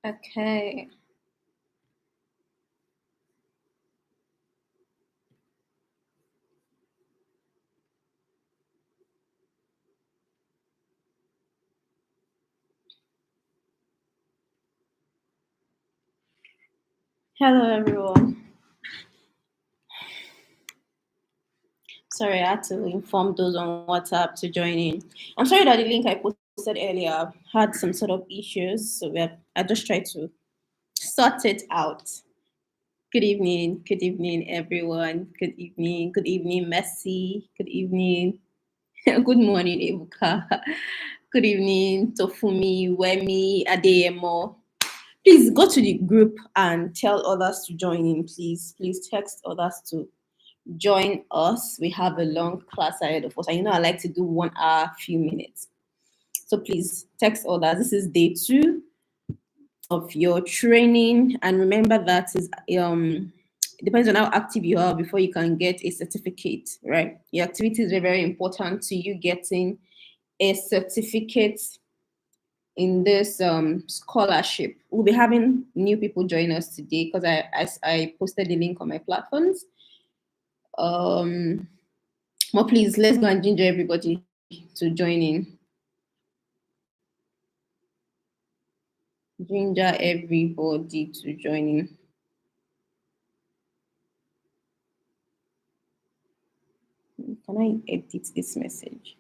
Okay. Hello, everyone. Sorry, I had to inform those on WhatsApp to join in. I'm sorry that the link I posted earlier had some sort of issues, so I just tried to sort it out. Good evening, everyone. Good evening, Messi. Good evening, good morning, Ebuka. Good evening, Tofumi, Wemi, Adeyemo. Please go to the group and tell others to join in, please. Please text others to join us. We have a long class ahead of us. And I like to do 1 hour, few minutes. So please text others. This is day 2 of your training. And remember that is it depends on how active you are before you can get a certificate, right? Your activity is very, very important to you getting a certificate in this scholarship. We'll be having new people join us today because I posted the link on my platforms. But please, let's go and ginger everybody to join in. Ginger everybody to join in. Can I edit this message?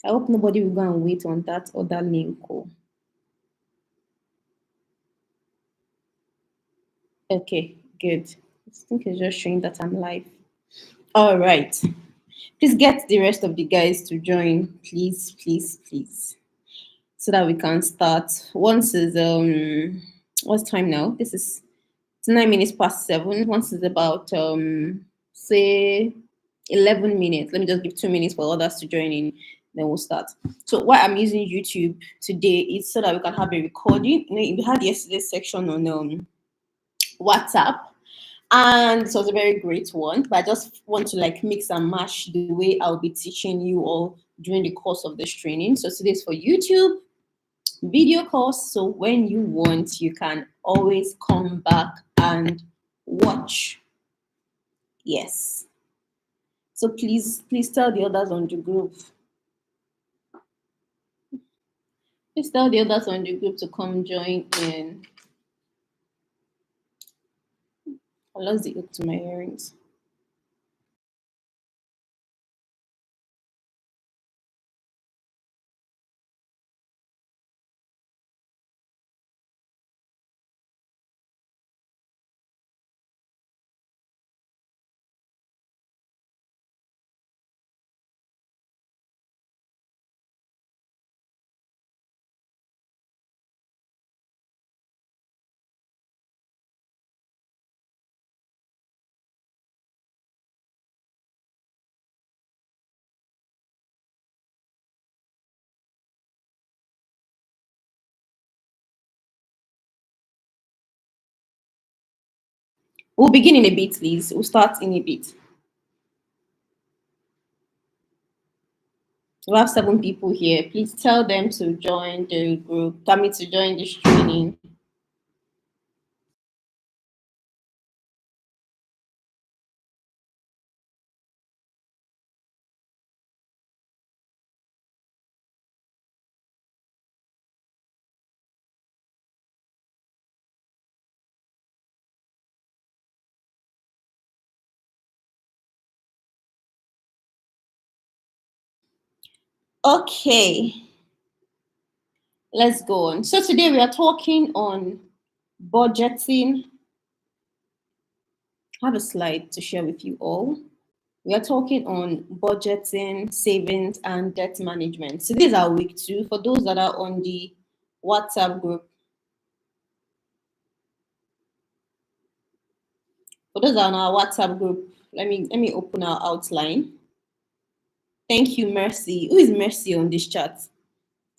I hope nobody will go and wait on that other link. Oh. Okay, good. I think it's just showing that I'm live. All right. Please get the rest of the guys to join. Please, please, please. So that we can start. Once is what's time now? It's 9 minutes past 7. Once is about say 11 minutes. Let me just give 2 minutes for others to join in, then we'll start. So why I'm using YouTube today is so that we can have a recording. We had yesterday's section on WhatsApp, and it was a very great one. But I just want to like mix and match the way I'll be teaching you all during the course of this training. So today's for YouTube video course. So when you want, you can always come back and watch. Yes. So please tell the others on the group. Please tell the others on the group to come join in. I lost the hook to my earrings. We'll begin in a bit, please. We'll start in a bit. We have 7 people here. Please tell them to join the group. Tell me to join this training. Okay, let's go on. So today we are talking on budgeting. I have a slide to share with you all. We are talking on budgeting, savings, and debt management. So these are week 2 for those that are on the WhatsApp group. For those that are on our WhatsApp group, let me open our outline. Thank you, Mercy. Who is Mercy on this chat?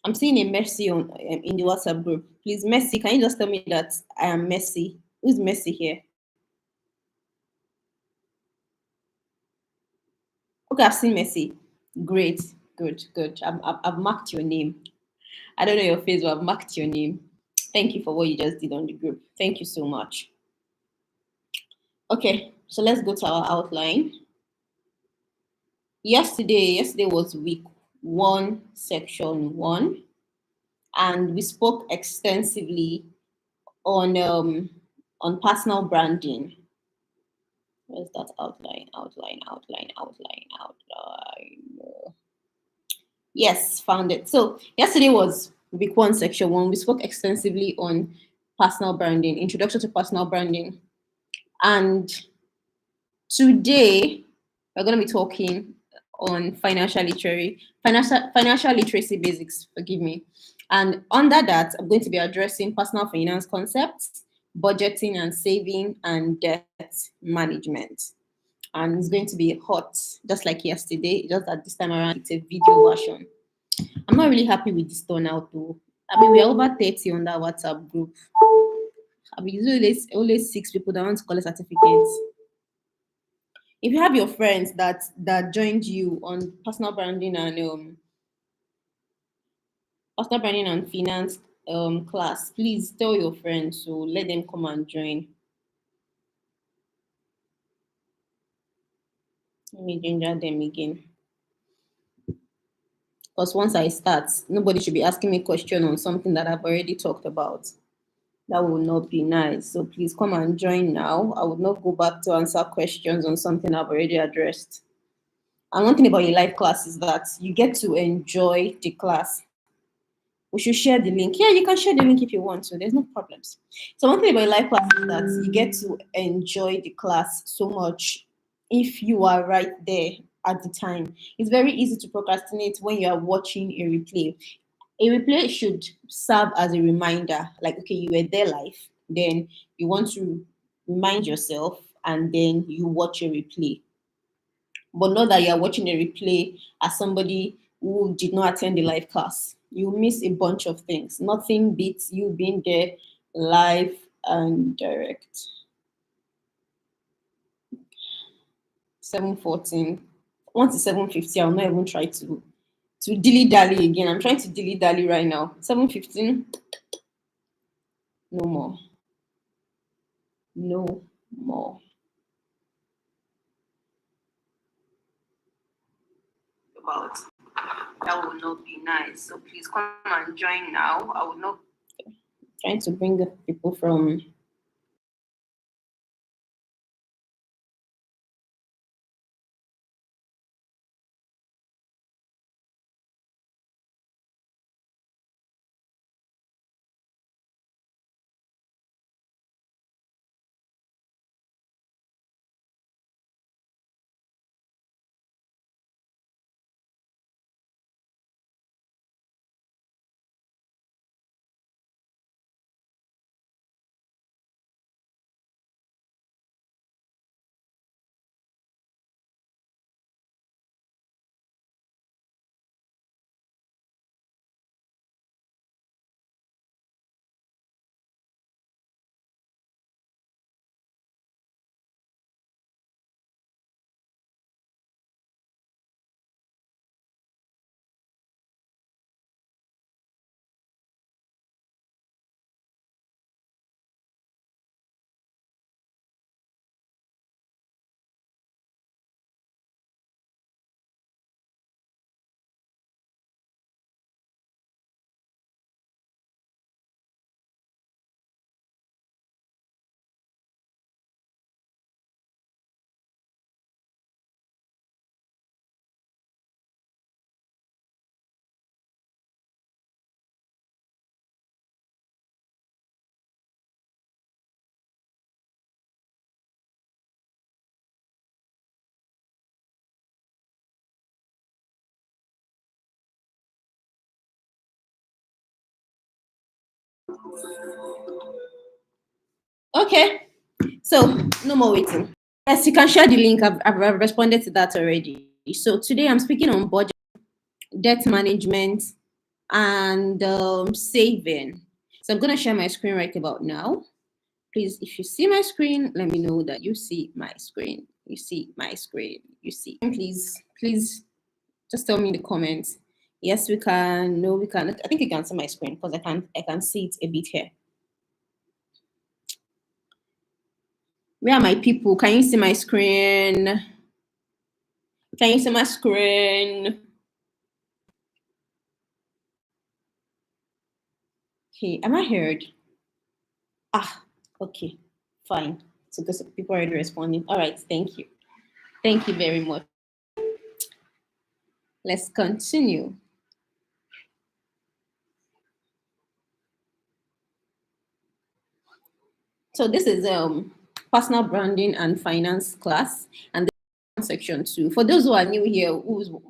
I'm seeing a Mercy on in the WhatsApp group. Please, Mercy, can you just tell me that I am Mercy? Who's Mercy here? Okay, I've seen Mercy. Great, good, good. I've marked your name. I don't know your face, but I've marked your name. Thank you for what you just did on the group. Thank you so much. Okay, so let's go to our outline. Yesterday was week one, section one, and we spoke extensively on personal branding. Where's that outline? Yes, found it. So yesterday was week one, section one. We spoke extensively on personal branding, introduction to personal branding. And today we're going to be talking on financial literacy basics, forgive me. And under that, I'm going to be addressing personal finance concepts, budgeting and saving, and debt management. And it's going to be hot, just like yesterday, just that this time around it's a video version. I'm not really happy with this turnout though. I mean, we're over 30 on that WhatsApp group. I mean, it's only 6 people that want to collect certificates. If you have your friends that joined you on personal branding and finance class, please tell your friends so let them come and join. Let me ginger them again. Because once I start, nobody should be asking me question on something that I've already talked about. That will not be nice. So please come and join now. I would not go back to answer questions on something I've already addressed. And one thing about your live class is that you get to enjoy the class. We should share the link. Yeah, you can share the link if you want to. There's no problems. So one thing about live class is that you get to enjoy the class so much if you are right there at the time. It's very easy to procrastinate when you are watching a replay. A replay should serve as a reminder, like, okay, you were there live, then you want to remind yourself, and then you watch a replay. But not that you're watching a replay as somebody who did not attend the live class. You miss a bunch of things. Nothing beats you being there live and direct. 7:14. Once it's 7:50, I'll not even try to dilly dally again. I'm trying to dilly dally right now. 7:15. No more. No more. About that would not be nice. So please come and join now. I would not trying to bring the people from. Okay, so no more waiting. Yes, you can share the link. I've responded to that already. So today I'm speaking on budget, debt management, and saving. So I'm gonna share my screen right about now. Please, if you see my screen, let me know that you see my screen. You see my screen. You see. Please, just tell me in the comments. Yes, we can. No, we can. I think you can see my screen because I can see it a bit here. Where are my people? Can you see my screen? Can you see my screen? Okay, am I heard? Ah, okay, fine. So because people are already responding. All right, thank you. Thank you very much. Let's continue. So this is personal branding and finance class, and section two. For those who are new here, who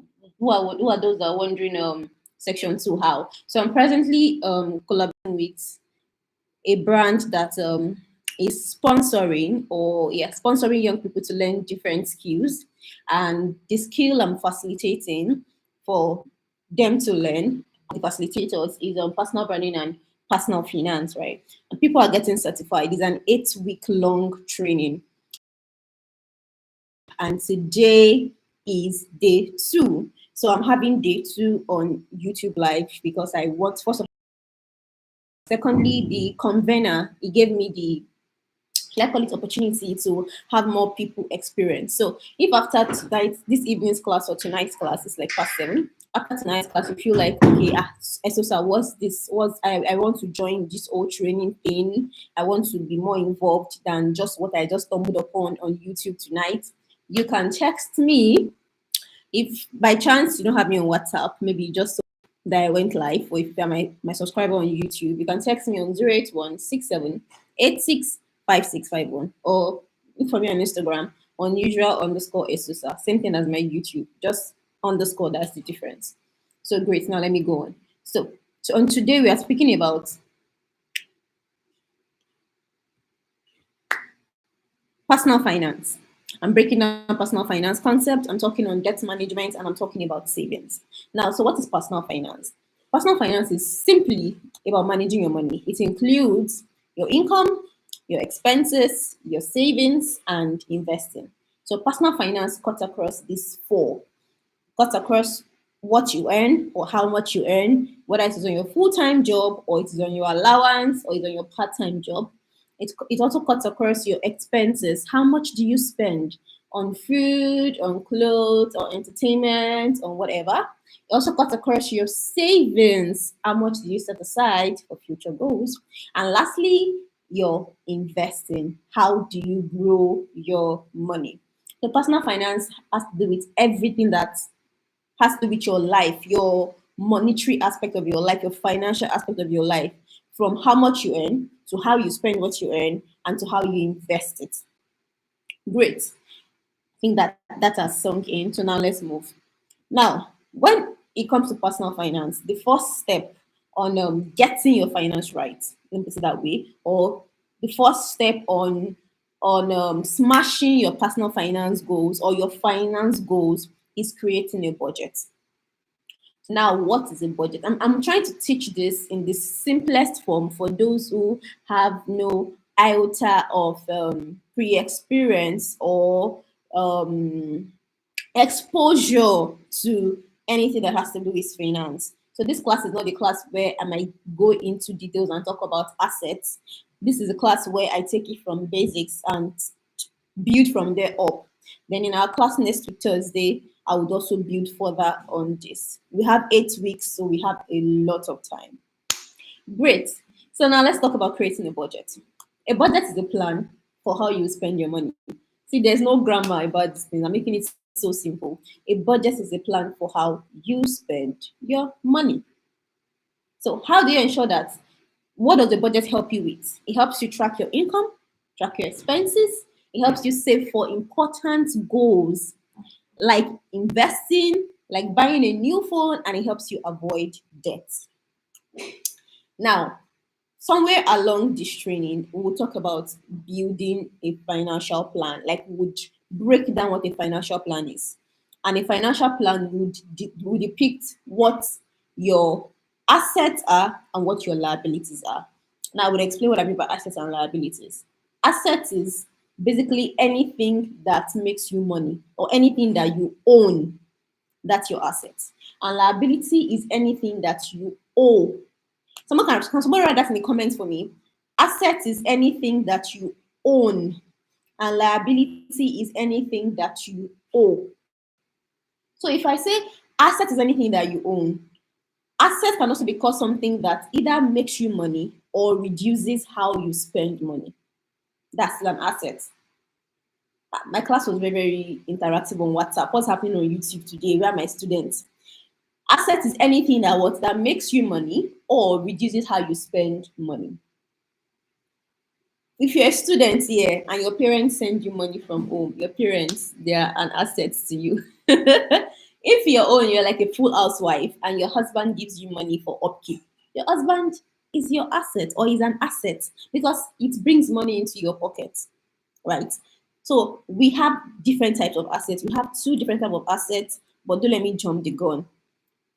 are those that are wondering section two how? So I'm presently collaborating with a brand that is sponsoring or yeah sponsoring young people to learn different skills, and the skill I'm facilitating for them to learn the facilitators is on personal branding and personal finance, right? And people are getting certified. It's an 8 week long training, and today is day two. So I'm having day two on YouTube Live because I want first of secondly the convener he gave me the let's call it opportunity to have more people experience. So if after tonight, this evening's class or tonight's class is like past 7, after tonight's class you feel like okay, Esosa, what's this? What's I want to join this whole training thing. I want to be more involved than just what I just stumbled upon on YouTube tonight. You can text me if by chance you don't have me on WhatsApp, maybe you just saw that I went live, or if you're my subscriber on YouTube, you can text me on 08167865651, or look for me on Instagram unusual underscore Esusa. Same thing as my YouTube, just underscore, that's the difference. So great, now let me go on. So on today we are speaking about personal finance. I'm breaking down personal finance concept. I'm talking on debt management and I'm talking about savings. Now, so what is personal finance? Personal finance is simply about managing your money. It includes your income, your expenses, your savings, and investing. So personal finance cuts across these four, cuts across what you earn or how much you earn, whether it is on your full-time job or it is on your allowance or it's on your part-time job. It also cuts across your expenses. How much do you spend on food, on clothes, on entertainment, on whatever? It also cuts across your savings. How much do you set aside for future goals? And lastly, your investing. How do you grow your money? So personal finance has to do with everything that has to do with your life, your monetary aspect of your life, your financial aspect of your life, from how much you earn to how you spend what you earn and to how you invest it. Great. I think that has sunk in. So now let's move. Now, when it comes to personal finance, the first step on getting your finance right, let me put it that way, or the first step on smashing your personal finance goals or your finance goals is creating a budget. Now, what is a budget? I'm trying to teach this in the simplest form for those who have no iota of pre-experience or exposure to anything that has to do with finance. So this class is not a class where I might go into details and talk about assets. This is a class where I take it from basics and build from there up. Then in our class next week, Thursday, I would also build further on this. We have 8 weeks, so we have a lot of time. Great. So now let's talk about creating a budget. A budget is a plan for how you spend your money. See, there's no grammar about this thing. I'm making it so simple. A budget is a plan for how you spend your money. So how do you ensure that? What does the budget help you with? It helps you track your income, track your expenses. It helps you save for important goals like investing, like buying a new phone, and it helps you avoid debt. Now, somewhere along this training, we will talk about building a financial plan. Like, we would break down what a financial plan is. And a financial plan would depict what your assets are and what your liabilities are. Now, I would explain what I mean by assets and liabilities. Assets is basically anything that makes you money or anything that you own. That's your assets. And liability is anything that you owe. Can someone write that in the comments for me? Asset is anything that you own. and liability is anything that you owe. So if I say asset is anything that you own, asset can also be called something that either makes you money or reduces how you spend money. That's still an asset. My class was very, very interactive on WhatsApp. What's happening on YouTube today? Where are my students? Asset is anything that makes you money or reduces how you spend money. If you're a student here and your parents send you money from home, your parents, they are an asset to you. If you're own, you're like a full housewife and your husband gives you money for upkeep, your husband is your asset or is an asset because it brings money into your pocket, right? So we have different types of assets. We have two different types of assets, but don't let me jump the gun.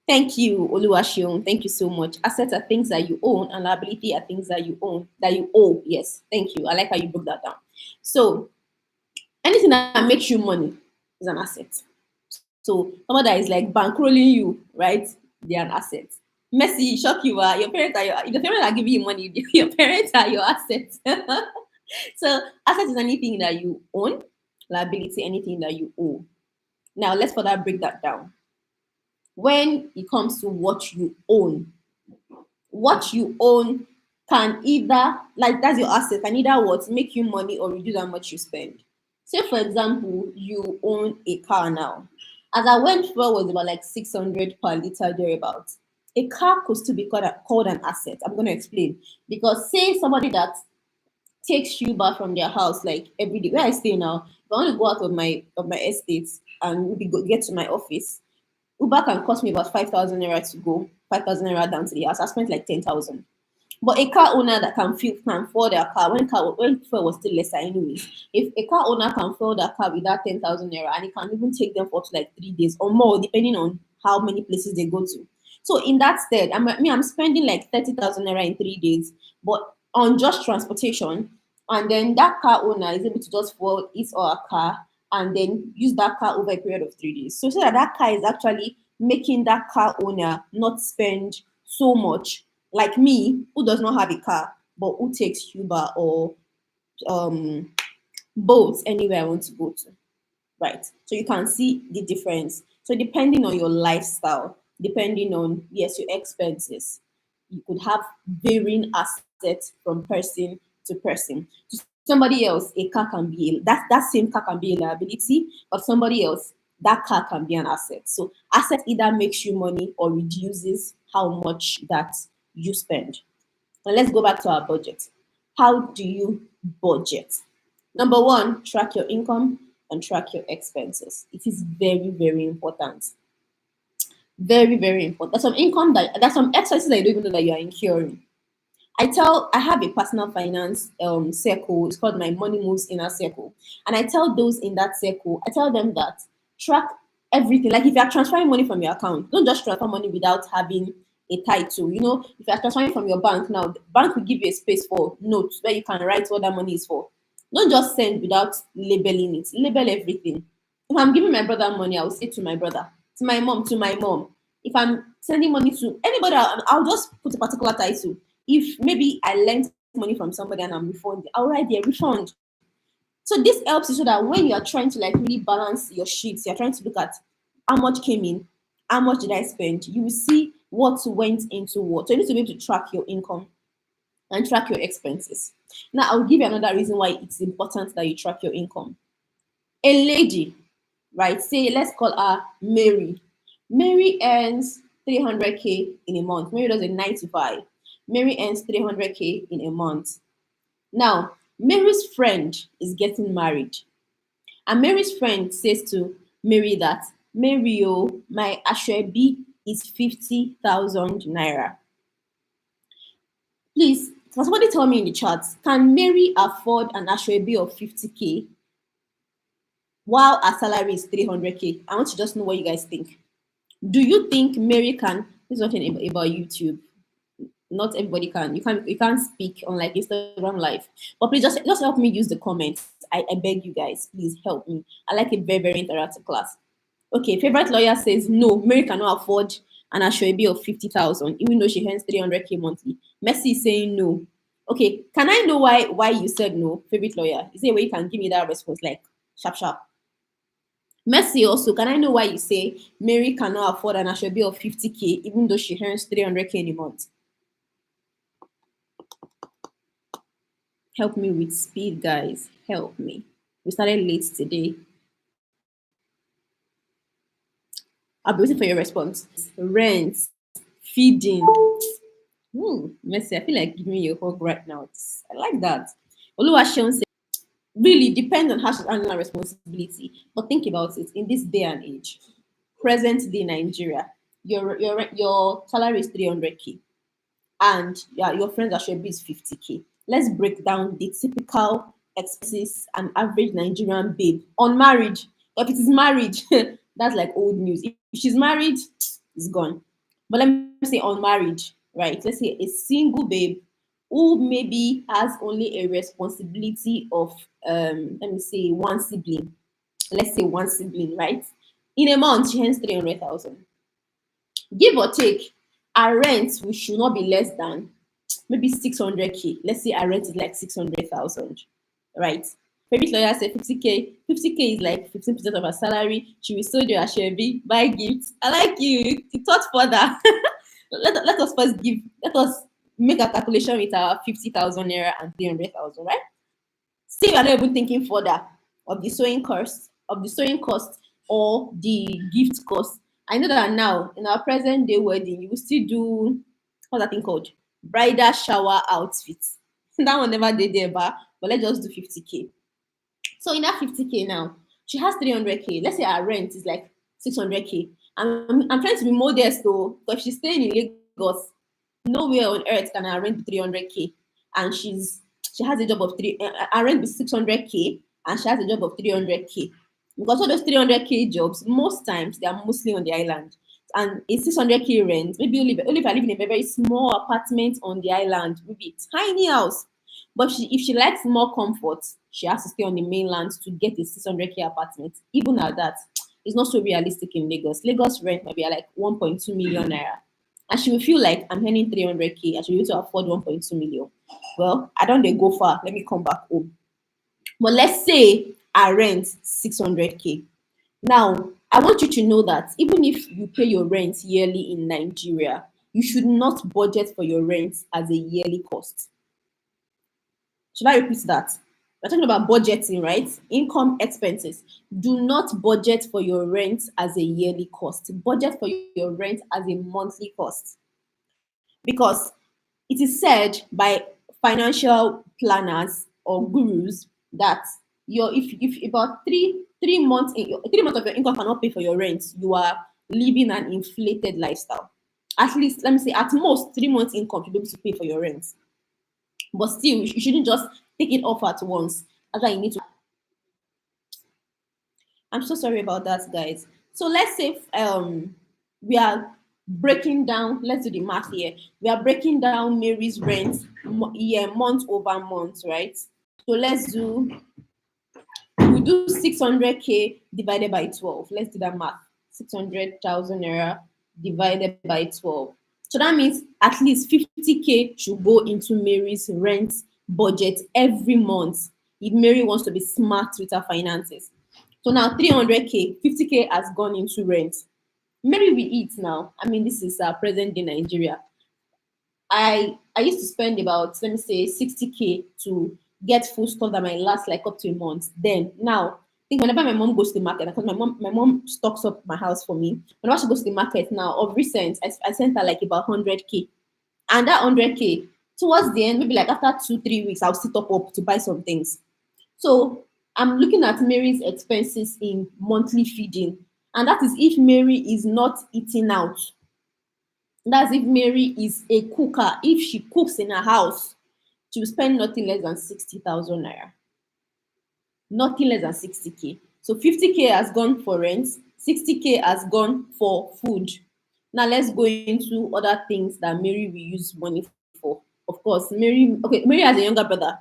Thank you, Oluwaseun. Thank you so much. Assets are things that you own, and liability are things that you own, that you owe. Yes, thank you. I like how you broke that down. So anything that makes you money is an asset. So someone that is like bankrolling you, right? They're an asset. Messi, shock you are your parents are your parents are giving you money, your parents are your assets. So asset is anything that you own, liability, anything that you owe. Now let's further break that down. When it comes to what you own can either, like that's your asset, can either what make you money or reduce how much you spend. Say for example, you own a car now. As I went for was about like 600 per liter thereabouts. A car could still be called an asset. I'm going to explain. Because say somebody that takes Uber from their house like every day. Where I stay now, if I want to go out of my estate and get to my office, Uber can cost me about 5,000 naira to go, 5,000 naira down to the house. I spent like 10,000. But a car owner that can fuel their car when fuel was still lesser anyways. If a car owner can fuel their car with that 10,000 naira and it can even take them for like 3 days or more, depending on how many places they go to. So in that stead, I'm spending like 30,000 naira in 3 days, but on just transportation, and then that car owner is able to just fuel his or her car and then use that car over a period of 3 days. So that car is actually making that car owner not spend so much like me, who does not have a car, but who takes Uber or um, boats anywhere I want to go to, right? So you can see the difference. So depending on your lifestyle, depending on, yes, your expenses, you could have varying assets from person to person. To somebody else, a car can be, that same car can be a liability, but somebody else, that car can be an asset. So asset either makes you money or reduces how much that you spend. Now let's go back to our budget. How do you budget? Number one, track your income and track your expenses. It is very, very important. Very, very important. There's some exercises that you don't even know that you are incurring. I have a personal finance circle. It's called my Money Moves Inner Circle. And I tell those in that circle, I tell them that track everything. Like if you are transferring money from your account, don't just transfer money without having a title. You know, if you are transferring from your bank now, the bank will give you a space for notes where you can write what that money is for. Don't just send without labeling it. Label everything. If I'm giving my brother money, I will say to my brother, to my mom, to my mom. If I'm sending money to anybody, I'll just put a particular title. If maybe I lent money from somebody and I'm refunding, I'll write there refund. So this helps you so that when you're trying to like really balance your sheets, you're trying to look at how much came in, how much did I spend, you will see what went into what. So you need to be able to track your income and track your expenses. Now I'll give you another reason why it's important that you track your income. A lady, right? Say let's call her Mary. Mary earns 300K in a month. Mary does a 9 to 5. Mary earns 300K in a month. Now, Mary's friend is getting married. And Mary's friend says to Mary that, Mary, oh, my ashwebi is 50,000 naira. Please, can somebody tell me in the chat, can Mary afford an ashwebi of 50K while her salary is 300K? I want to just know what you guys think. Do you think Mary can? This is nothing about YouTube. Not everybody can. You can't speak on like Instagram live. But please just help me use the comments. I beg you guys, please help me. I like a very, very interactive class. Okay, favorite lawyer says no, Mary cannot afford an Ashwebi of 50,000, even though she earns 300K monthly. Messi is saying no. Okay, can I know why you said no, favorite lawyer? Is there a way you can give me that response, like sharp sharp? Mercy also, can I know why you say Mary cannot afford an Ashobi of 50K even though she earns 300K in a month? Help me with speed, guys. Help me. We started late today. I'll be waiting for your response. Rent, feeding. Mercy, I feel like giving you a hug right now. I like that. Oluwaseun said, really depends on how she's handling her responsibility. But think about it in this day and age, present day Nigeria, your salary is 300K and yeah, your friends are sharing is 50K. Let's break down the typical expenses an average Nigerian babe on marriage. If it is marriage, that's like old news. If she's married, it's gone. But let me say on marriage, right? Let's say a single babe who maybe has only a responsibility of let me say one sibling. Let's say one sibling, right? In a month, she earns 300,000. Give or take, our rent we should not be less than maybe 600K. Let's say our rent is like 600,000, right? Favorite lawyer said 50K. 50K is like 15% of her salary. She will sold you a shabby, buy gifts. I like you. You thought further. Let us first give. Let us make a calculation with our 50,000 naira and 300,000, right? See, we are not even thinking further of the sewing cost or the gift cost. I know that now in our present day wedding, you will still do what's that thing called? Bridal shower outfits. That one never did there, but let's just do 50K. So in that 50K now, she has 300K. Let's say our rent is like 600K. I'm trying to be modest though, because she's staying in Lagos. Nowhere on earth can our rent be 300K. And she has a job of our rent be 600K and she has a job of 300K. Because all those 300K jobs, most times they are mostly on the island. And a 600K rent, maybe only if I live in a very small apartment on the island, maybe a tiny house. But if she likes more comfort, she has to stay on the mainland to get a 600K apartment. Even at that, it's not so realistic in Lagos. Lagos rent might be like 1.2 million naira. And she will feel like I'm earning 300K. I should be able to afford 1.2 million. Well, I don't they go far. Let me come back home. But let's say I rent 600K. Now, I want you to know that even if you pay your rent yearly in Nigeria, you should not budget for your rent as a yearly cost. Should I repeat that? We're talking about budgeting, right? Income expenses. Do not budget for your rent as a yearly cost. Budget for your rent as a monthly cost. Because it is said by financial planners or gurus that if about 3 months of your income cannot pay for your rent, you are living an inflated lifestyle. At least, let me say, at most 3 months income to be able to pay for your rent. But still, you shouldn't just take it off at once. That's why you need to. I'm so sorry about that, guys. So let's say we are breaking down. Let's do the math here. We are breaking down Mary's rent year month over month, right? So we do 600K divided by 12. Let's do that math. 600,000 naira divided by 12. So that means at least 50K should go into Mary's rent budget every month if Mary wants to be smart with her finances. So now 300K, 50K has gone into rent. Mary we eat now. I mean, this is present day Nigeria. I used to spend about, let me say, 60K to get food stuff that might last like up to a month. Then now, I think whenever my mom goes to the market, because my mom stocks up my house for me. Whenever she goes to the market now, of recent, I sent her like about 100K. And that 100K, towards the end, maybe like after 2, 3 weeks, I'll sit up to buy some things. So I'm looking at Mary's expenses in monthly feeding. And that is if Mary is not eating out. That's if Mary is a cooker. If she cooks in her house, she will spend nothing less than 60,000 naira. Nothing less than 60K. So 50K has gone for rent, 60K has gone for food. Now let's go into other things that Mary will use money for. Of course, Mary has a younger brother.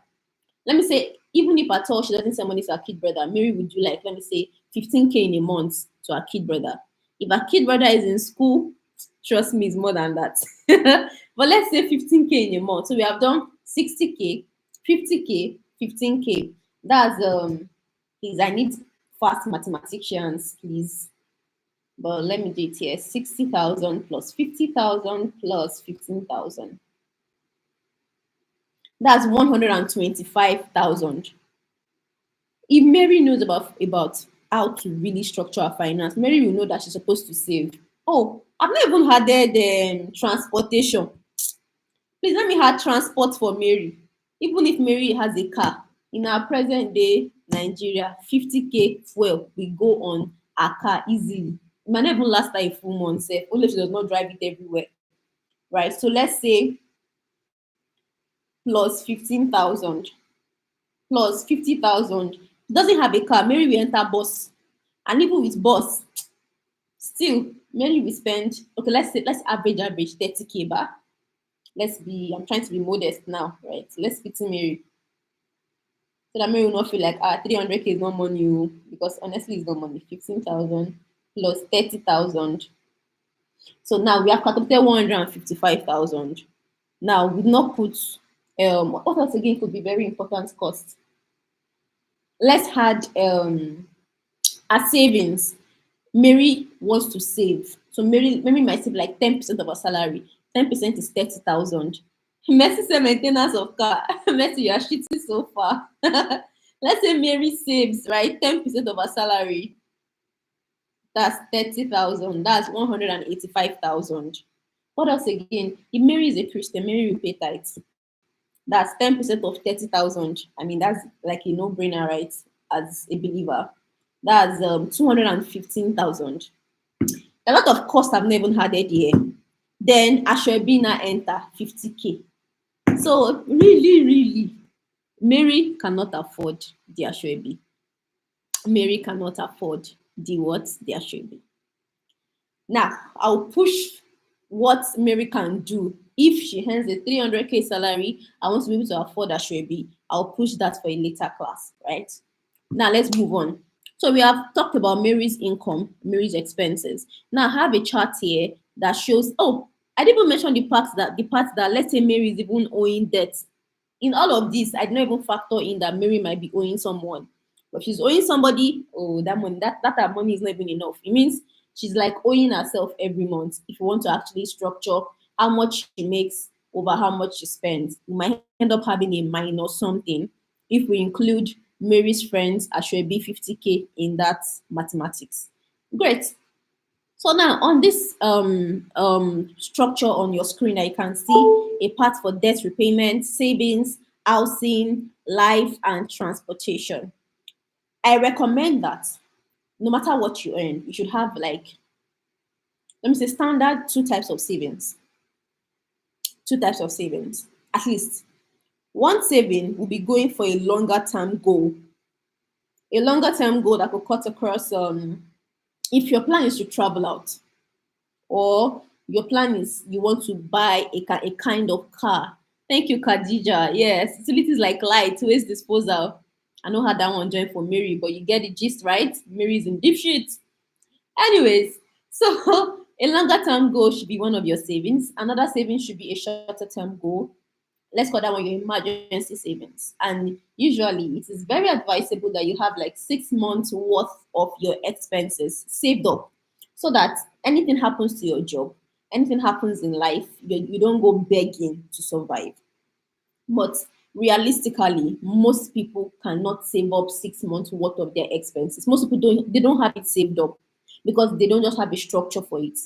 Let me say, even if at all she doesn't send money to her kid brother, Mary would do like, let me say, 15K in a month to her kid brother. If her kid brother is in school, Trust me, it's more than that. But let's say 15K in a month. So we have done 60K, 50K, 15K. That's please, I need fast mathematicians, please. But let me do it here. 60,000 plus 50,000 plus 15,000. That's 125,000. If Mary knows about how to really structure her finance, Mary will know that she's supposed to save. Oh, I've not even added transportation. Please let me add transport for Mary. Even if Mary has a car, in our present day Nigeria, 50K fuel will go on her car easily. It might not even last her a full month, sef, only if she does not drive it everywhere. Right? So let's say plus 15,000 plus 50,000. Doesn't have a car, Mary will enter bus. And even with bus, still Mary will spend, okay, let's average 30K back. I'm trying to be modest now, right? Let's pity Mary. So that Mary will not feel like 300K is not money, because honestly it's not money. 15,000 plus 30,000. So now we have calculated 155,000. Now we've not put what else again could be very important cost. Let's add our savings. Mary wants to save. So Mary might save like 10% of her salary. 10% is 30,000. Mercy say maintenance of car. Mercy, you are shitting so far. Let's say Mary saves, right? 10% of her salary. That's 30,000. That's 185,000. What else again? If Mary is a Christian, Mary will pay tithes. That's 10% of 30,000. I mean, that's like a no-brainer, right? As a believer. That's 215,000. A lot of costs I've never even added here. Then Ashwebi now enter 50K. So really, Mary cannot afford the Ashwebi. Mary cannot afford the what? The Ashwebi. Now, I'll push what Mary can do. If she earns a 300K salary, I want to be able to afford Ashwebi. I'll push that for a later class, right? Now, let's move on. So we have talked about Mary's income, Mary's expenses. Now, I have a chart here that shows, oh, I didn't even mention the part that let's say Mary is even owing debt. In all of this, I didn't even factor in that Mary might be owing someone. But if she's owing somebody, oh, that money, that money is not even enough. It means she's like owing herself every month. If you want to actually structure how much she makes over how much she spends, you might end up having a minus something if we include Mary's friends Ashwebi 50K in that mathematics. Great. So now on this structure on your screen, I can see a part for debt repayment, savings, housing, life, and transportation. I recommend that no matter what you earn, you should have like, let me say, standard two types of savings. Two types of savings, at least. One saving will be going for a longer term goal. A longer term goal that could cut across, if your plan is to travel out, or your plan is you want to buy a kind of car. Thank you, Khadija. Yes, utilities like light, waste disposal. I know how that one joined for Mary, but you get the gist, right? Mary is in deep shit. Anyways, so a longer term goal should be one of your savings. Another saving should be a shorter term goal. Let's call that one your emergency savings. And usually, it is very advisable that you have like 6 months worth of your expenses saved up, so that anything happens to your job, anything happens in life, you don't go begging to survive. But realistically, most people cannot save up 6 months worth of their expenses. Most people don't have it saved up because they don't just have a structure for it.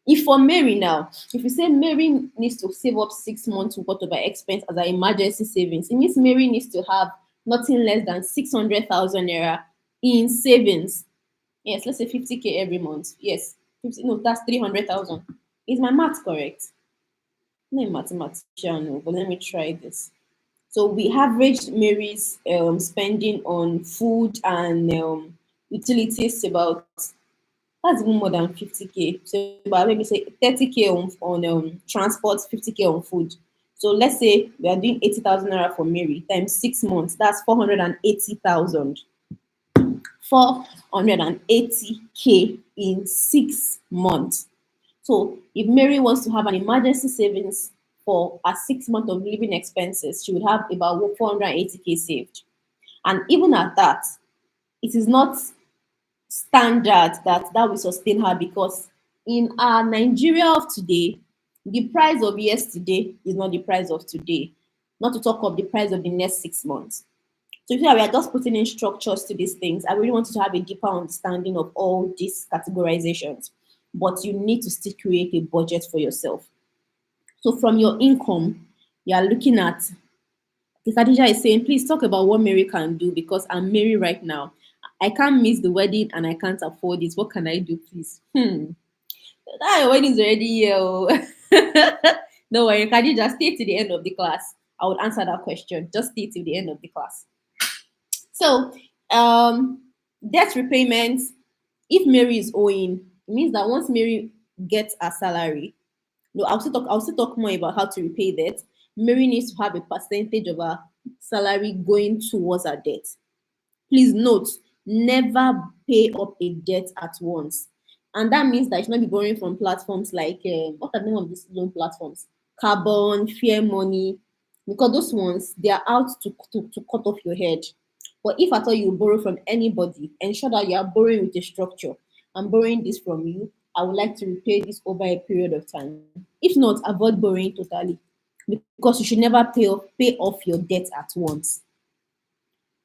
If for Mary now, if you say Mary needs to save up 6 months worth of her expense as her emergency savings, it means Mary needs to have nothing less than 600,000 naira in savings. Yes, let's say 50K every month. Yes, 50, no, that's 300,000. Is my math correct? I'm not a mathematician, no, but let me try this. So we averaged Mary's spending on food and utilities about, that's even more than 50K. So but maybe say 30K on transport, 50K on food. So let's say we are doing 80,000 naira for Mary times 6 months. That's 480,000. 480K in 6 months. So if Mary wants to have an emergency savings for a 6 month of living expenses, she would have about 480K saved. And even at that, it is not standard that will sustain her, because in our Nigeria of today, the price of yesterday is not the price of today, not to talk of the price of the next 6 months. So if we are just putting in structures to these things, I really want you to have a deeper understanding of all these categorizations. But you need to still create a budget for yourself. So from your income, you are looking at, Khadija is saying, please talk about what Mary can do because I'm married right now. I can't miss the wedding and I can't afford it. What can I do, please? That your wedding is already here. Oh. No worry, Khadija, stay to the end of the class. I would answer that question. Just stay to the end of the class. So, debt repayments. If Mary is owing, it means that once Mary gets a salary, no, I'll still talk more about how to repay debt. Mary needs to have a percentage of her salary going towards her debt. Please note, never pay up a debt at once. And that means that you should not be borrowing from platforms like, what are the name of these loan platforms? Carbon, Fair Money, because those ones, they are out to cut off your head. But if at all you borrow from anybody, ensure that you are borrowing with a structure. I'm borrowing this from you. I would like to repay this over a period of time. If not, avoid borrowing totally, because you should never pay off your debt at once.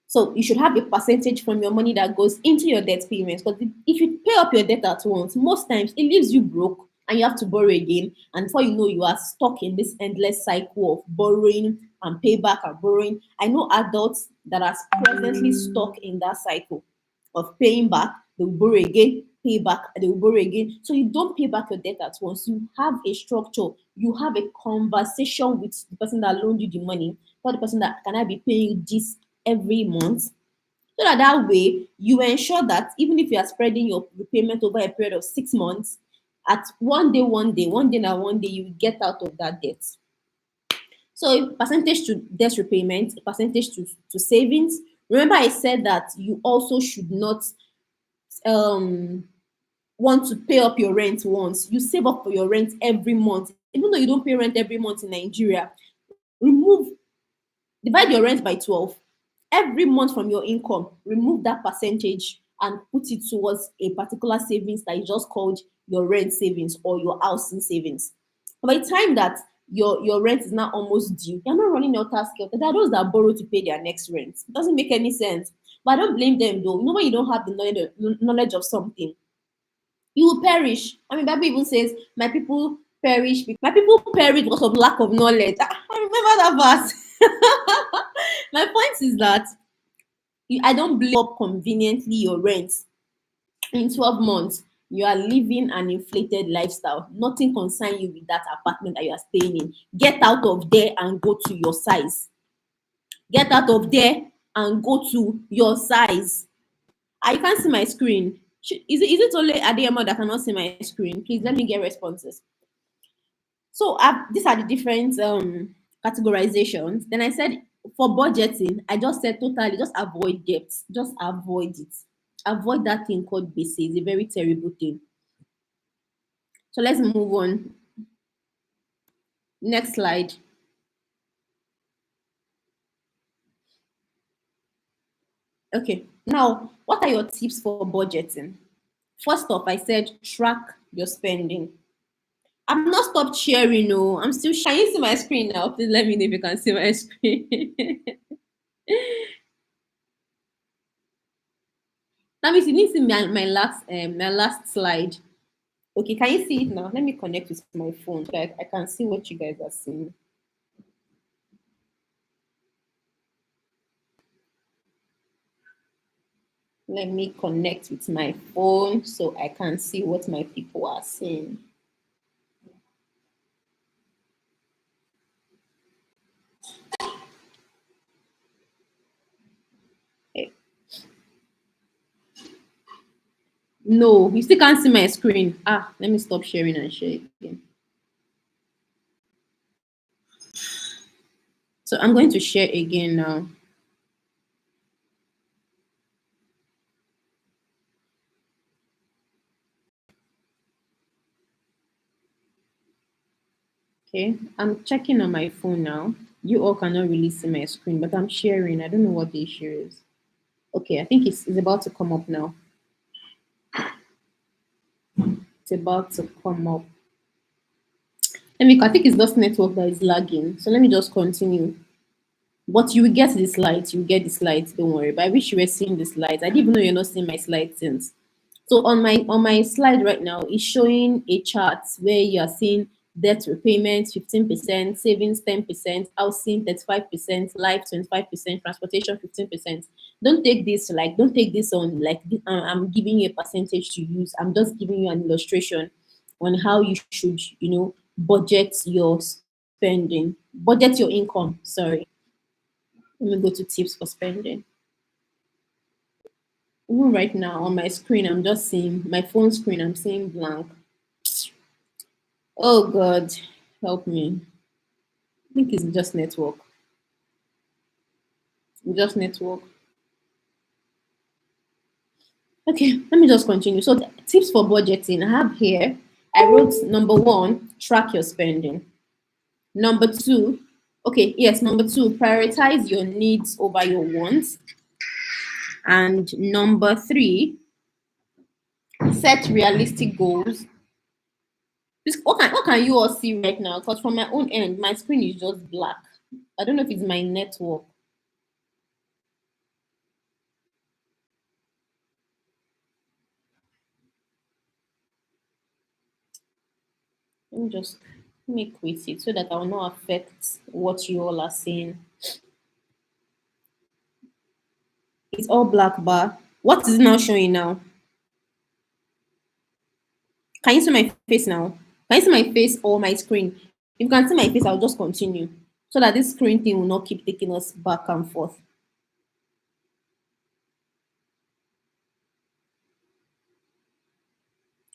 So you should have a percentage from your money that goes into your debt payments. Because if you pay up your debt at once, most times it leaves you broke and you have to borrow again. And before you know, you are stuck in this endless cycle of borrowing and payback and borrowing. I know adults that are presently stuck in that cycle of paying back, they will borrow again, pay back, they will borrow again. So you don't pay back your debt at once. You have a structure, you have a conversation with the person that loaned you the money, or the person that, can I be paying you this every month? So that way you ensure that even if you are spreading your repayment over a period of 6 months, at one day you get out of that debt. So a percentage to debt repayment, a percentage to savings. Remember, I said that you also should not um want to pay up your rent once. You save up for your rent every month. Even though you don't pay rent every month in Nigeria, remove divide your rent by 12 every month from your income. Remove that percentage and put it towards a particular savings that is just called your rent savings or your housing savings. By the time that your rent is now almost due, you're not running your task. There are those that borrow to pay their next rent. It doesn't make any sense, but I don't blame them though. You know, when you don't have the knowledge of something, you will perish. I mean, Bible even says, my people perish because of lack of knowledge. I remember that verse. My point is that I don't blame up conveniently your rent in 12 months. You are living an inflated lifestyle. Nothing concerns you with that apartment that you are staying in. Get out of there and go to your size. Get out of there and go to your size. I can't see my screen. Is it only Adeyemo that cannot see my screen? Please let me get responses. So these are the different categorizations. Then I said for budgeting, I just said totally just avoid debt. Just avoid it. Avoid that thing called base. It's a very terrible thing. So let's move on. Next slide. Okay. Now, what are your tips for budgeting? First off, I said track your spending. I'm not stopped sharing. No, I'm still. Can you see my screen now? Please let me know if you can see my screen. That means you need to see my last slide. Okay, can you see it now? Let me connect with my phone so I can see what you guys are seeing. Let me connect with my phone so I can see what my people are saying. Okay. No, you still can't see my screen. Let me stop sharing and share it again. So I'm going to share again now. Okay, I'm checking on my phone now. You all cannot really see my screen, but I'm sharing. I don't know what the issue is. Okay, I think it's about to come up now. It's about to come up. I think it's just network that is lagging. So let me just continue. But you will get the slides. You will get the slides. Don't worry. But I wish you were seeing the slides. I didn't even know you're not seeing my slides since. So on my slide right now is showing a chart where you are seeing debt repayment 15%, savings 10%, housing 35%, life 25%, transportation 15%. Don't take this on like I'm giving you a percentage to use. I'm just giving you an illustration on how you should, budget your spending, budget your income. Sorry. Let me go to tips for spending. Even right now on my screen, I'm just seeing my phone screen, I'm seeing blank. Oh God, help me. I think it's just network. Just network. Okay, let me just continue. So, tips for budgeting. I have here, I wrote number one, track your spending. Number two, okay, yes, number two, prioritize your needs over your wants. And number three, set realistic goals. What can you all see right now? Because from my own end, my screen is just black. I don't know if it's my network. Let me just make with it so that I will not affect what you all are saying. It's all black bar. What is it now showing now? Can you see my face now? Can you see my face or my screen? If you can see my face, I'll just continue so that this screen thing will not keep taking us back and forth.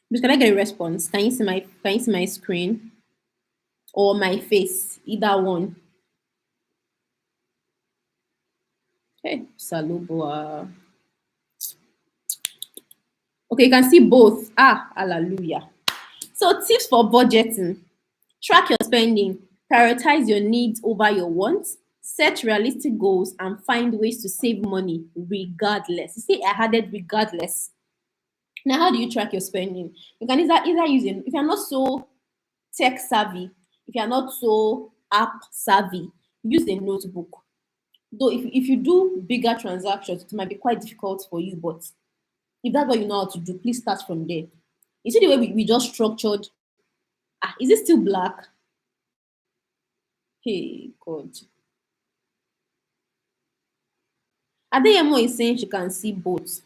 Please, can I get a response? Can you see my screen or my face? Either one. Okay, Salubua. Okay, you can see both. Ah, hallelujah. So tips for budgeting. Track your spending, prioritize your needs over your wants, set realistic goals, and find ways to save money regardless. You see, I added regardless. Now, how do you track your spending? You can either using, if you're not so tech savvy, if you're not so app savvy, use a notebook. Though if you do bigger transactions, it might be quite difficult for you, but if that's what you know how to do, please start from there. You see the way we just structured. Ah, is it still black? Hey, God. Adeyemo is saying she can see both.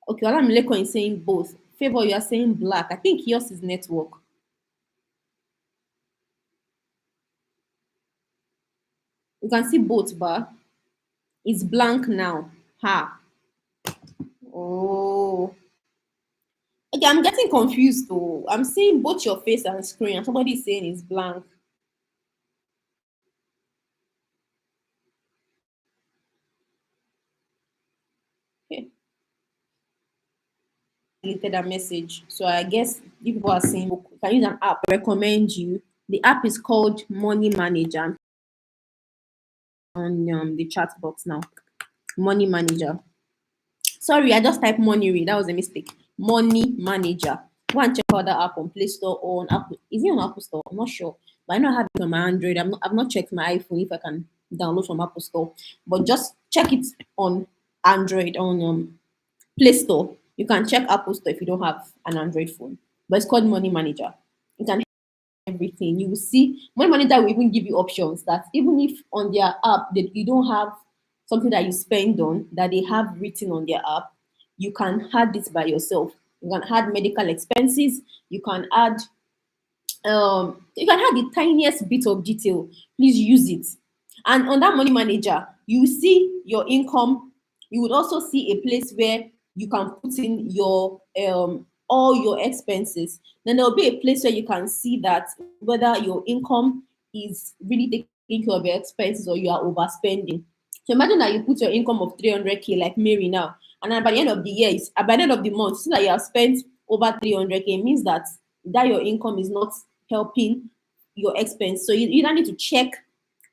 Okay, Olamileko is saying both. Favor, you are saying black. I think yours is network. You can see both, but it's blank now. Ha. Oh. Okay, I'm getting confused though. I'm seeing both your face and screen, and somebody is saying it's blank. Okay. Deleted that message. So I guess if people are saying, you can use an app. I recommend you. The app is called Money Manager on the chat box now. Money Manager. Sorry, I just typed Money. That was a mistake. Money Manager. Go and check out that app on Play Store or on Apple. Is it on Apple Store? I'm not sure. But I know I have it on my Android. I've not checked my iPhone if I can download from Apple Store. But just check it on Android on Play Store. You can check Apple Store if you don't have an Android phone. But it's called Money Manager. You can everything. You will see Money Manager will even give you options that even if on their app that you don't have something that you spend on that they have written on their app, you can add this by yourself. You can add medical expenses, you can add the tiniest bit of detail. Please use it. And on that Money Manager, you see your income. You would also see a place where you can put in your all your expenses. Then there will be a place where you can see that whether your income is really taking care of your expenses or you are overspending. So imagine that you put your income of 300K like Mary now, and then by the end of the year, by the end of the month, see that you have spent over 300K. It means that your income is not helping your expense. So you either need to check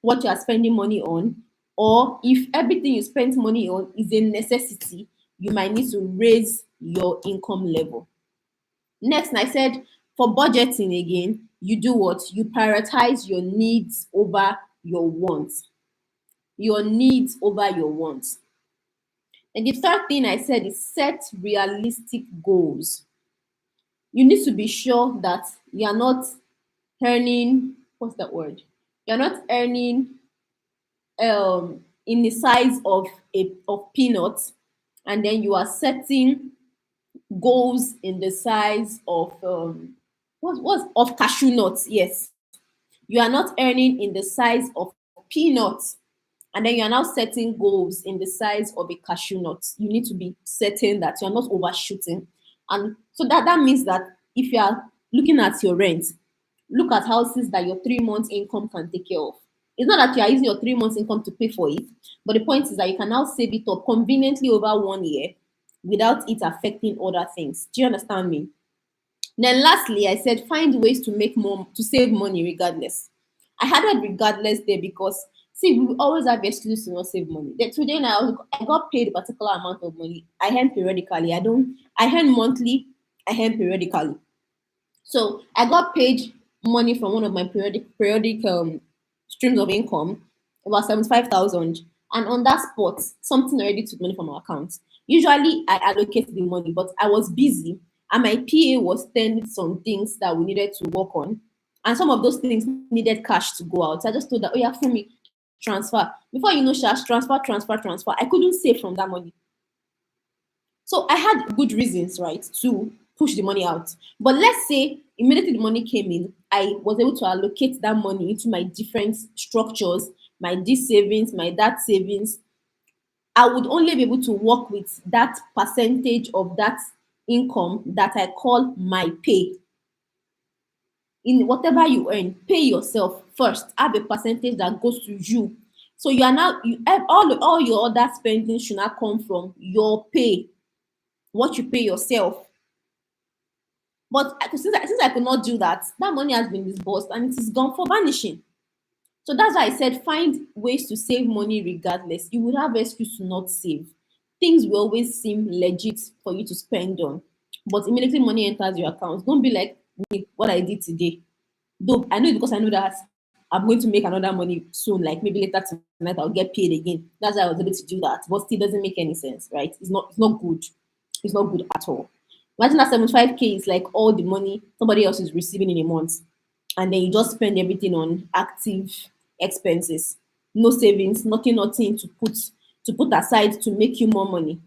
what you are spending money on, or if everything you spend money on is a necessity, you might need to raise your income level. Next, I said for budgeting again, you do what? You prioritize your needs over your wants. Your needs over your wants. And the third thing I said is set realistic goals. You need to be sure that you're not earning, what's that word? You're not earning in the size of peanuts, and then you are setting goals in the size of what of cashew nuts. Yes, you are not earning in the size of peanuts, and then you are now setting goals in the size of a cashew nut. You need to be certain that you're not overshooting. And so that means that if you are looking at your rent, look at houses that your 3 months income can take care of. It's not that you are using your 3 months income to pay for it, but the point is that you can now save it up conveniently over 1 year without it affecting other things. Do you understand me? Then lastly, I said find ways to make more to save money regardless. I added regardless there because see, we always have excuses to not save money. Then today now I got paid a particular amount of money. I earn periodically. I earn monthly, I earn periodically. So I got paid money from one of my periodic streams of income, about 75,000. And on that spot, something already took money from our account. Usually I allocate the money, but I was busy and my PA was telling some things that we needed to work on. And some of those things needed cash to go out. So I just told her, oh yeah, for me, transfer. Before you know, Shash, transfer. I couldn't save from that money. So I had good reasons, right, to push the money out. But let's say immediately the money came in, I was able to allocate that money into my different structures, my this savings, my that savings. I would only be able to work with that percentage of that income that I call my pay. In whatever you earn, pay yourself first. Have a percentage that goes to you. So you are now all your other spending should not come from your pay, what you pay yourself. But since I could not do that, that money has been disbursed and it is gone for vanishing. So that's why I said find ways to save money regardless. You would have excuse to not save. Things will always seem legit for you to spend on. But immediately money enters your account. Don't be like me, what I did today. Though I know it because I know that I'm going to make another money soon, like maybe later tonight I'll get paid again. That's why I was able to do that. But still doesn't make any sense, right? It's not good. It's not good at all. Imagine that 75K is like all the money somebody else is receiving in a month. And then you just spend everything on active expenses. No savings, nothing to put aside to make you more money.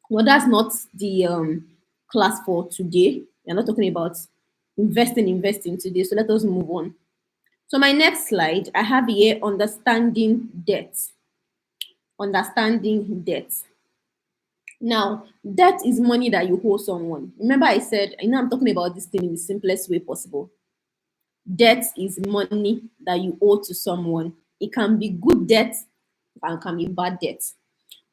Well, that's not the class for today. We're not talking about investing today. So let us move on. So my next slide, I have here understanding debt. Understanding debt. Now, debt is money that you owe someone. Remember, I said, I'm talking about this thing in the simplest way possible. Debt is money that you owe to someone. It can be good debt and can be bad debt.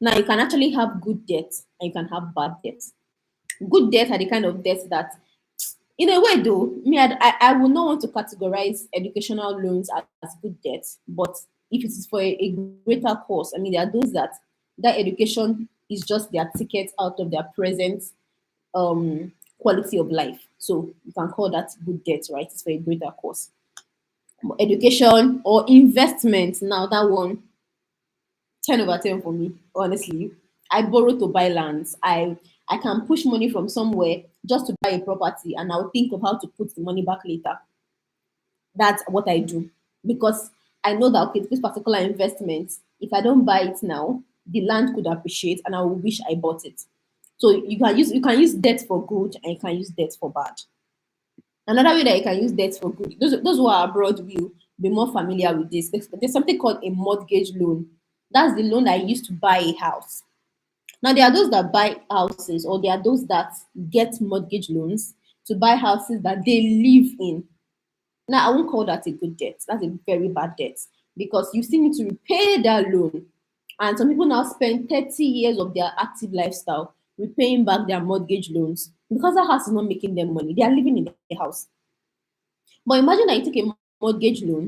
Now, you can actually have good debt and you can have bad debt. Good debt are the kind of debts that, in a way, though, I would not want to categorize educational loans as good debt, but if it is for a greater cause, there are those that education is just their ticket out of their present quality of life. So you can call that good debt, right? It's for a greater cause. Education or investment, now that one, 10 over 10 for me, honestly. I borrow to buy lands. I can push money from somewhere just to buy a property and I'll think of how to put the money back later. That's what I do because I know that okay, this particular investment, if I don't buy it now, the land could appreciate and I will wish I bought it. So you can use debt for good and you can use debt for bad. Another way that you can use debt for good, those who are abroad will be more familiar with this. There's something called a mortgage loan. That's the loan I used to buy a house. Now there are those that buy houses or there are those that get mortgage loans to buy houses that they live in. Now, I won't call that a good debt. That's a very bad debt because you still need to repay that loan. And some people now spend 30 years of their active lifestyle repaying back their mortgage loans because that house is not making them money. They are living in the house. But imagine that you take a mortgage loan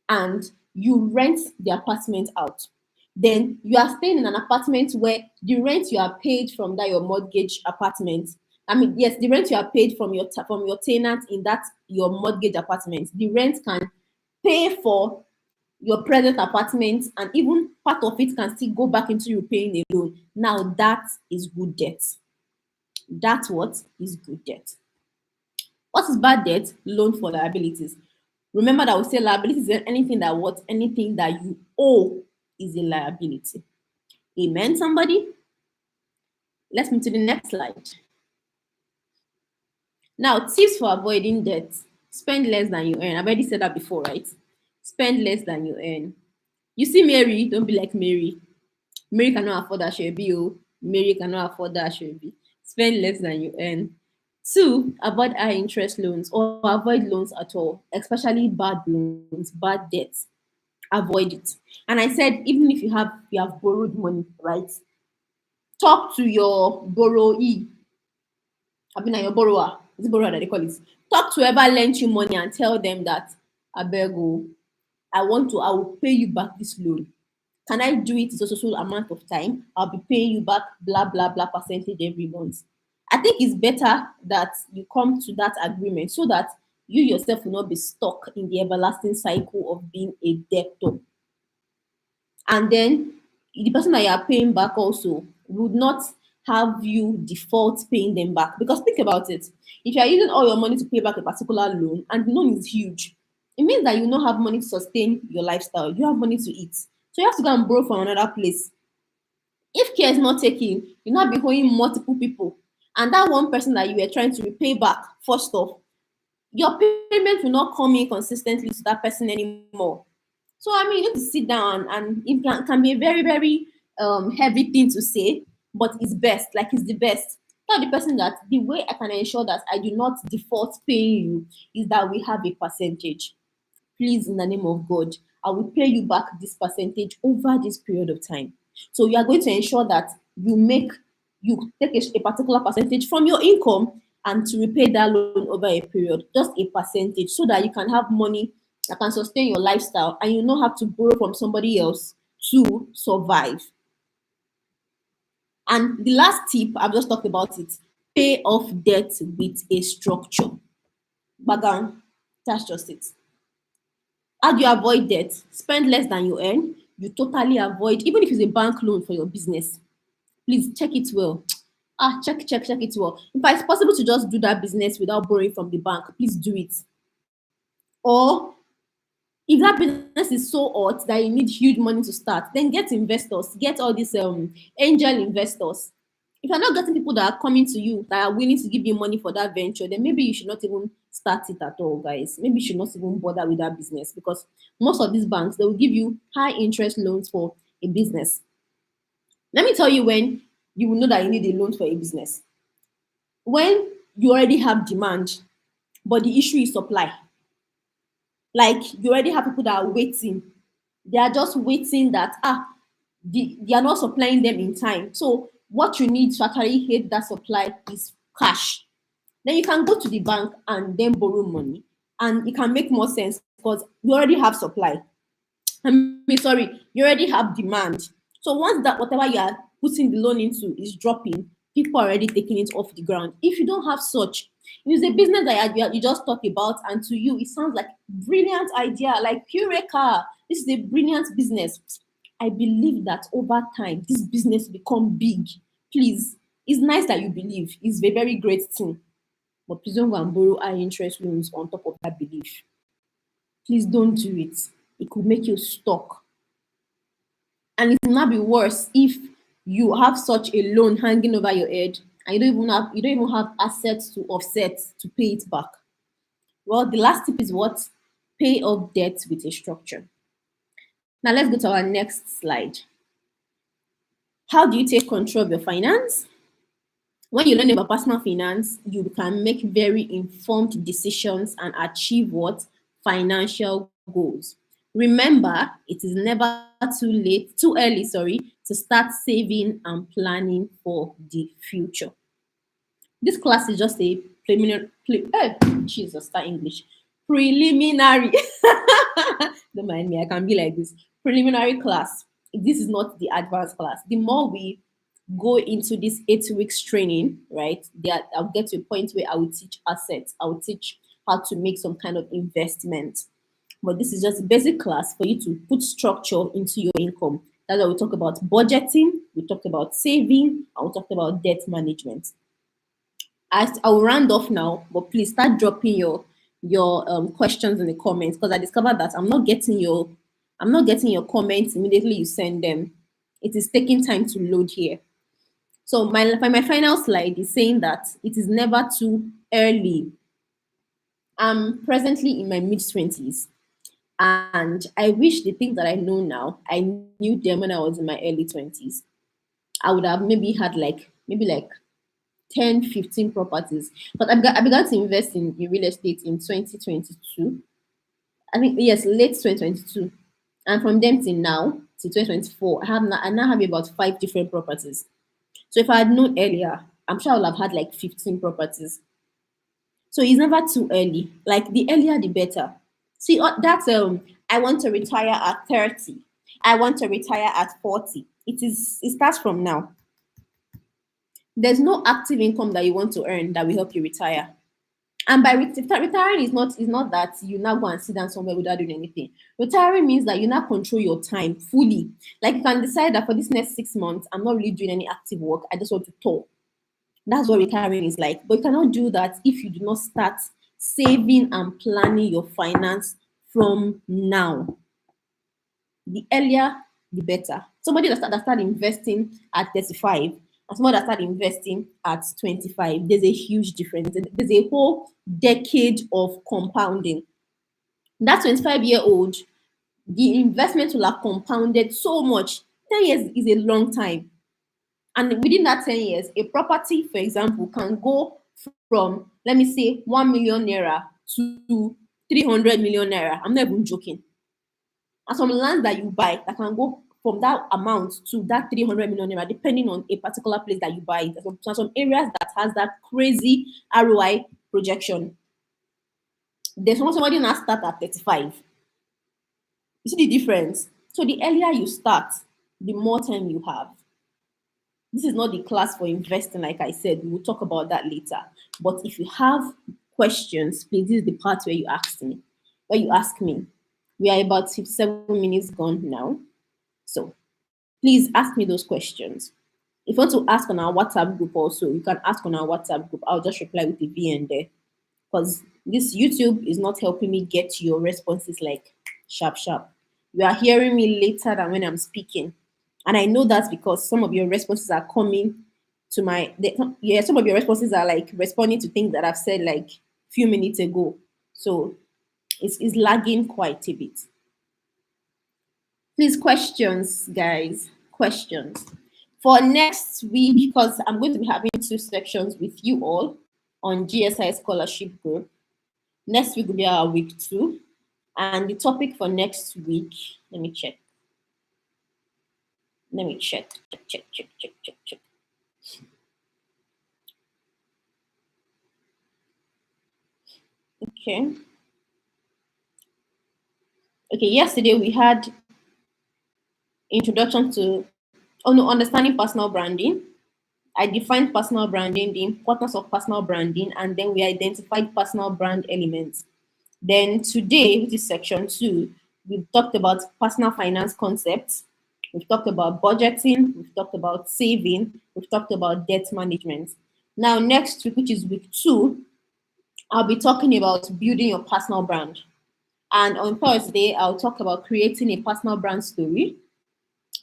and you rent the apartment out. Then you are staying in an apartment where the rent you are paid from that your mortgage apartment, I mean, yes, the rent you are paid from from your tenant in that your mortgage apartment, the rent can pay for your present apartment, and even part of it can still go back into you paying a loan. Now that is good debt. That's what is good debt. What is bad debt? Loan for liabilities. Remember that we say liabilities is anything that what anything that you owe is a liability. Amen, somebody? Let's move to the next slide. Now, tips for avoiding debt. Spend less than you earn. I've already said that before, right? Spend less than you earn. You see Mary, don't be like Mary. Mary cannot afford that shebi oh. Mary cannot afford that shebi. Spend less than you earn. Two, avoid high interest loans or avoid loans at all, especially bad loans, bad debts. Avoid it. And I said, even if you have borrowed money, right? Talk to your borrowee. I mean, your borrower. Is it borrower that they call it? Talk to whoever lent you money and tell them that I beg you, I will pay you back this loan. Can I do it in so amount of time? I'll be paying you back blah blah blah percentage every month. I think it's better that you come to that agreement so that you yourself will not be stuck in the everlasting cycle of being a debtor. And then the person that you are paying back also would not have you default paying them back. Because think about it. If you are using all your money to pay back a particular loan and the loan is huge, it means that you don't have money to sustain your lifestyle. You have money to eat. So you have to go and borrow from another place. If care is not taken, you'll not be owing multiple people. And that one person that you were trying to repay back, first off, your payment will not come in consistently to that person anymore. So I mean, you need to sit down, and it can be a very, very heavy thing to say, but it's best. Like it's the best. Tell the person that the way I can ensure that I do not default paying you is that we have a percentage. Please, in the name of God, I will pay you back this percentage over this period of time. So you are going to ensure that you take a particular percentage from your income and to repay that loan over a period, just a percentage, so that you can have money that can sustain your lifestyle and you don't have to borrow from somebody else to survive. And the last tip, I've just talked about it, pay off debt with a structure. Bagan, that's just it. How do you avoid debt? Spend less than you earn. You totally avoid, even if it's a bank loan for your business. Please check it well. Check it well. If it's possible to just do that business without borrowing from the bank, please do it. Or if that business is so hot that you need huge money to start, then get investors, get all these angel investors. If you're not getting people that are coming to you that are willing to give you money for that venture, then maybe you should not even start it at all, guys. Maybe you should not even bother with that business, because most of these banks, they will give you high interest loans for a business. Let me tell you when you will know that you need a loan for a business. When you already have demand, but the issue is supply. Like you already have people that are waiting. They are just waiting that they are not supplying them in time. So what you need to actually hit that supply is cash. Then you can go to the bank and then borrow money, and it can make more sense because you already have supply. I mean, sorry, you already have demand. So once that whatever you are putting the loan into is dropping, people are already taking it off the ground. If you don't have such, it's a business that you just talk about, and to you it sounds like brilliant idea, like Eureka. This is a brilliant business. I believe that over time this business become big. Please, it's nice that you believe. It's a very great thing, but please don't go and borrow high interest loans on top of that belief. Please don't do it. It could make you stuck. And it might be worse if you have such a loan hanging over your head and you don't even have assets to offset to pay it back. Well, the last tip is what? Pay off debt with a structure. Now let's go to our next slide. How do you take control of your finance? When you learn about personal finance, you can make very informed decisions and achieve what? Financial goals. Remember, it is never too early, to start saving and planning for the future. This class is just a preliminary, Jesus, that English. Preliminary. Don't mind me, I can be like this. Preliminary class. This is not the advanced class. The more we go into this 8 weeks training, right? That I'll get to a point where I will teach assets. I will teach how to make some kind of investment. But this is just a basic class for you to put structure into your income. That's why we talk about budgeting, we talked about saving, and we talked about debt management. I'll round off now, but please start dropping your questions in the comments because I discovered that I'm not getting your comments immediately you send them. It is taking time to load here. So my final slide is saying that it is never too early. I'm presently in my mid 20s, and I wish the things that I know now I knew them when I was in my early 20s. I would have maybe had like 10, 15 properties. But I began to invest in real estate in 2022. I think yes, late 2022. And from then till now, till 2024, I now have about 5 different properties. So if I had known earlier, I'm sure I would have had like 15 properties. So it's never too early. Like the earlier the better. See that's I want to retire at 30. I want to retire at 40. It starts from now. There's no active income that you want to earn that will help you retire. And by retiring is not that you now go and sit down somewhere without doing anything. Retiring means that you now control your time fully. Like you can decide that for this next 6 months, I'm not really doing any active work. I just want to talk. That's what retiring is like. But you cannot do that if you do not start saving and planning your finance from now. The earlier, the better. Somebody that start investing at 35 and somebody that start investing at 25, there's a huge difference. There's a whole decade of compounding. That 25-year-old, the investment will have compounded so much. 10 years is a long time. And within that 10 years, a property, for example, can go from, let me say, 1 million naira to 300 million naira. I'm not even joking. And some land that you buy that can go from that amount to that 300 million naira, depending on a particular place that you buy. There's some areas that has that crazy ROI projection. There's somebody now start at 35. You see the difference? So the earlier you start, the more time you have. This is not the class for investing, like I said. We will talk about that later. But if you have questions, please, this is the part where you ask me. We are about 7 minutes gone now. So please ask me those questions. If you want to ask on our WhatsApp group also, you can ask on our WhatsApp group. I'll just reply with the VN there. Because this YouTube is not helping me get your responses like sharp, sharp. You are hearing me later than when I'm speaking. And I know that's because some of your responses are coming to some of your responses are like responding to things that I've said like a few minutes ago. So it's lagging quite a bit. Please, questions, guys. Questions. For next week, because I'm going to be having 2 sections with you all on GSI Scholarship Group. Next week will be our week 2. And the topic for next week, let me check. Check. Okay. Okay, yesterday we had introduction to understanding personal branding. I defined personal branding, the importance of personal branding, and then we identified personal brand elements. Then today, which is section 2, we've talked about personal finance concepts. We've talked about budgeting. We've talked about saving. We've talked about debt management. Now, next week, which is week 2, I'll be talking about building your personal brand. And on Thursday, I'll talk about creating a personal brand story,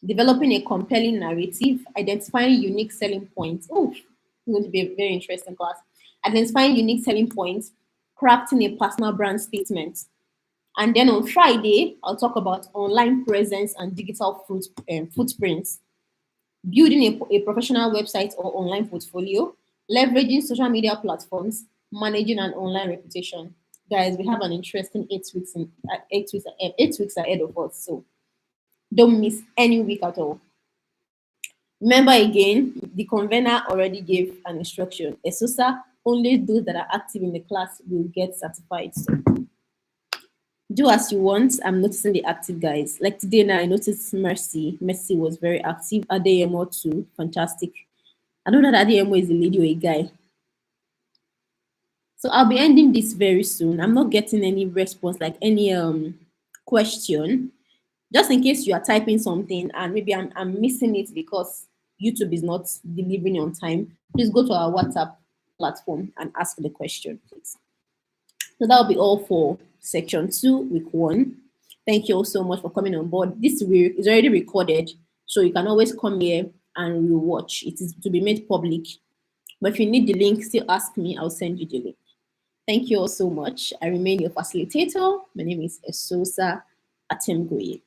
developing a compelling narrative, identifying unique selling points. Oh, it's going to be a very interesting class. Identifying unique selling points, crafting a personal brand statement. And then on Friday, I'll talk about online presence and digital footprints, building a professional website or online portfolio, leveraging social media platforms, managing an online reputation. Guys, we have an interesting 8 weeks ahead of us. So don't miss any week at all. Remember again, the convener already gave an instruction. ESOSA, only those that are active in the class will get certified. So Do as you want. I'm noticing the active guys. Like today now, I noticed Mercy. Mercy was very active. Adeyemo too. Fantastic. I don't know that Adeyemo is a lady or a guy. So I'll be ending this very soon. I'm not getting any response, like any question. Just in case you are typing something and maybe I'm missing it because YouTube is not delivering on time, please go to our WhatsApp platform and ask the question, please. So that'll be all for section 2, week 1. Thank you all so much for coming on board. This week is already recorded, so you can always come here and we watch. It is to be made public. But if you need the link, still ask me, I'll send you the link. Thank you all so much. I remain your facilitator. My name is Esosa Atemgoye.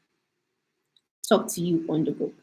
Talk to you on the group.